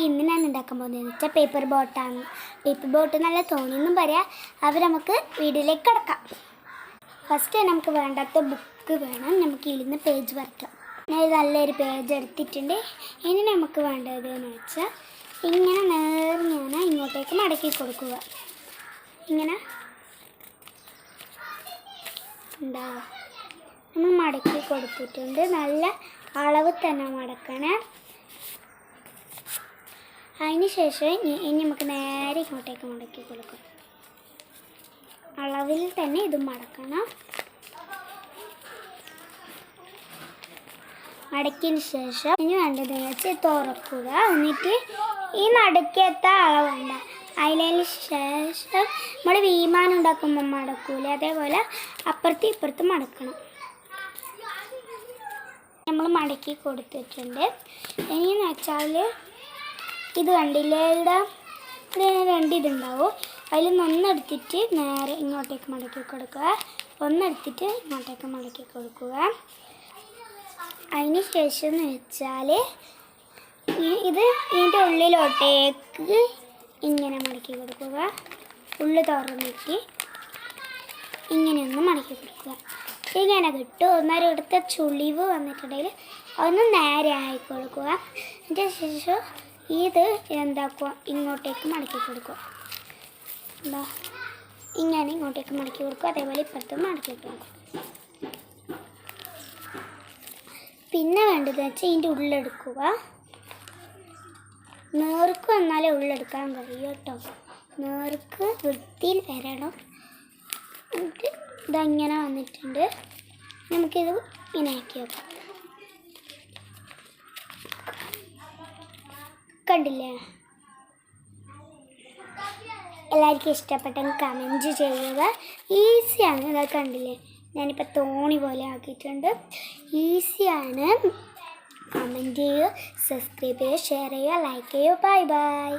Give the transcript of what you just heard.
ഇന്ന് ഞാൻ ഉണ്ടാക്കാൻ പോകുന്നതെന്ന് വെച്ചാൽ പേപ്പർ ബോട്ടാണ്. പേപ്പർ ബോട്ട് നല്ല തോന്നിയെന്നും പറയാം. അപ്പോൾ നമുക്ക് വീഡിയോയിലേക്ക് കിടക്കാം. ഫസ്റ്റ് നമുക്ക് വേണ്ടാത്ത ബുക്ക് വേണം. നമുക്ക് ഇരുന്ന് പേജ് വരയ്ക്കാം. ഞാൻ നല്ലൊരു പേജ് എടുത്തിട്ടുണ്ട്. ഇനി നമുക്ക് വേണ്ടതെന്ന് വെച്ചാൽ ഇങ്ങനെ നേർങ്ങനെ ഇങ്ങോട്ടേക്ക് മടക്കി കൊടുക്കുക. ഇങ്ങനെ എന്താ നമ്മൾ മടക്കി കൊടുത്തിട്ടുണ്ട്. നല്ല അളവ് തന്നെ മടക്കണേ. അതിന് ശേഷം ഇനി നമുക്ക് നേരെ ഇങ്ങോട്ടേക്ക് മടക്കി കൊടുക്കാം. അളവിൽ തന്നെ ഇത് മടക്കണം. മടക്കിയതിന് ശേഷം ഇനി വേണ്ടതെന്ന് വെച്ചാൽ തുറക്കുക. എന്നിട്ട് ഈ നടുക്കത്തെ അളവുണ്ട അതിന് ശേഷം നമ്മൾ വിമാനം ഉണ്ടാക്കുമ്പോൾ മടക്കൂല, അതേപോലെ അപ്പുറത്തും ഇപ്പുറത്തും മടക്കണം. നമ്മൾ മടക്കി കൊടുത്തിട്ടുണ്ട്. ഇനിയെന്ന് വെച്ചാൽ ഇത് കണ്ടില്ലേ, ഇവിടെ രണ്ടിതുണ്ടാവും. അതിൽ നിന്ന് ഒന്നെടുത്തിട്ട് നേരെ ഇങ്ങോട്ടേക്ക് മടക്കി കൊടുക്കുക, ഒന്നെടുത്തിട്ട് ഇങ്ങോട്ടേക്ക് മടക്കി കൊടുക്കുക. അതിന് ശേഷം എന്ന് വെച്ചാൽ ഇത് ഇതിൻ്റെ ഉള്ളിലോട്ടേക്ക് ഇങ്ങനെ മടക്കി കൊടുക്കുക. ഉള്ളു തുറന്നിട്ട് ഇങ്ങനെയൊന്ന് മടക്കി കൊടുക്കുക. ഇങ്ങനെ കിട്ടും. ഒന്നേരം ഇവിടുത്തെ ചുളിവ് വന്നിട്ടുണ്ടെങ്കിൽ അതൊന്ന് നേരെ ആയി കൊടുക്കുക. അതിന് ശേഷം ഇത് എന്താക്കുക, ഇങ്ങോട്ടേക്ക് മടക്കി കൊടുക്കുക. എന്താ ഇങ്ങനെ ഇങ്ങോട്ടേക്ക് മടക്കി കൊടുക്കുക, അതേപോലെ ഇപ്പുറത്തും മടക്കി കൊടുക്കുക. പിന്നെ വേണ്ടത് വെച്ചാൽ ഇതിൻ്റെ ഉള്ളെടുക്കുക. നേർക്ക് വന്നാലേ ഉള്ളെടുക്കാൻ കഴിയും കേട്ടോ. നേർക്ക് വൃത്തിയിൽ വരണം. എന്നിട്ട് ഇതങ്ങനെ വന്നിട്ടുണ്ട്. നമുക്കിത് ഇങ്ങനെ ആക്കി വെക്കാം. കണ്ടില്ലേ? എല്ലാവർക്കും ഇഷ്ടപ്പെട്ടെങ്കിൽ കമൻറ്റ് ചെയ്യുക. ഈസിയാണ്. ഇതൊക്കെ കണ്ടില്ലേ, ഞാനിപ്പോൾ തോണി പോലെ ആക്കിയിട്ടുണ്ട്. ഈസിയാണ്. കമൻറ്റ് ചെയ്യുക, സബ്സ്ക്രൈബ് ചെയ്യുക, ഷെയർ ചെയ്യുക, ലൈക്ക് ചെയ്യുക. Bye bye.